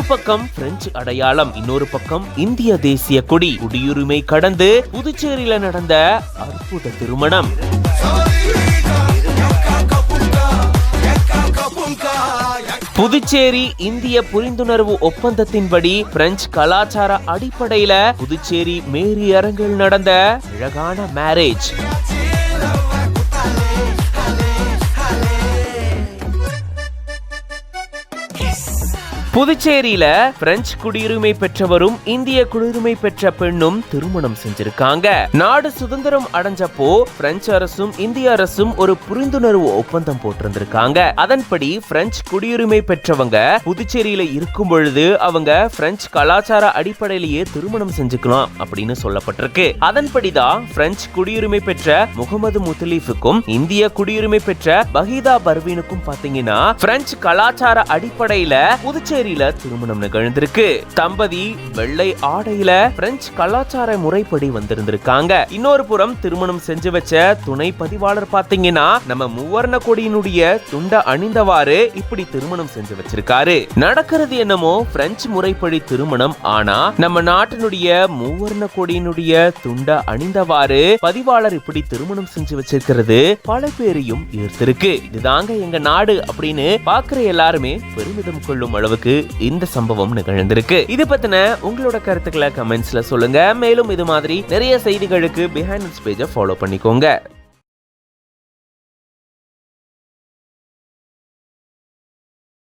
பக்கம் பிரெஞ்சு அடையாளம், இன்னொரு பக்கம் இந்திய தேசிய கொடி. குடியுரிமை கடந்து புதுச்சேரியில நடந்த அற்புத திருமணம். புதுச்சேரி இந்திய புரிந்துணர்வு ஒப்பந்தத்தின்படி பிரெஞ்சு கலாச்சார அடிப்படையில புதுச்சேரி மேரி அரங்கில் நடந்த அழகான மேரேஜ். புதுச்சேரியில பிரெஞ்சு குடியுரிமை பெற்றவரும் இந்திய குடியுரிமை பெற்ற பெண்ணும் திருமணம் செஞ்சிருக்காங்க. நாடு சுதந்திரம் அடைஞ்சப்போ பிரெஞ்சு அரசும் இந்திய அரசும் ஒரு புரிந்துணர்வு ஒப்பந்தம் போட்டிருந்திருக்காங்க. அதன்படி பிரெஞ்சு குடியுரிமை பெற்றவங்க புதுச்சேரியில இருக்கும் பொழுது அவங்க பிரெஞ்சு கலாச்சார அடிப்படையிலேயே திருமணம் செஞ்சுக்கலாம் அப்படின்னு சொல்லப்பட்டிருக்கு. அதன்படிதான் பிரெஞ்சு குடியுரிமை பெற்ற முகமது முத்தலீஃபுக்கும் இந்திய குடியுரிமை பெற்ற பஹீதா பர்வீனுக்கும் பாத்தீங்கன்னா பிரெஞ்சு கலாச்சார அடிப்படையில புதுச்சேரி திருமணம் நிகழ்ந்திருக்கு. தம்பதி வெள்ளை ஆடையில பிரெஞ்சு கலாச்சார முறைப்படி வந்திருந்திருக்காங்க. இன்னொரு புறம் திருமணம் செஞ்சு வச்ச துணை பதிவாளர் பாத்தீங்கன்னா நம்ம மூவர்ண கொடியினுடைய துண்ட அணிந்தவாறு இப்படி திருமணம் செஞ்சு வச்சிருக்காரு. நடக்கிறது என்னமோ பிரெஞ்சு முறைப்படி திருமணம், ஆனா நம்ம நாட்டினுடைய மூவர்ண கொடியினுடைய துண்ட அணிந்தவாறு பதிவாளர் இப்படி திருமணம் செஞ்சு வச்சிருக்கிறது பல பேரையும் ஈர்த்திருக்கு. இதுதாங்க எங்க நாடு அப்படின்னு பாக்குற எல்லாருமே பெருமிதம் கொள்ளும் அளவுக்கு இந்த சம்பவம் நிகழ்ந்திருக்கு. இது பத்தின உங்களோட கருத்துக்களை கமெண்ட்ஸ்ல சொல்லுங்க. மேலும் இது மாதிரி நிறைய செய்திகளுக்கு பிஹைண்ட் பேஜை ஃபாலோ பண்ணிக்கோங்க.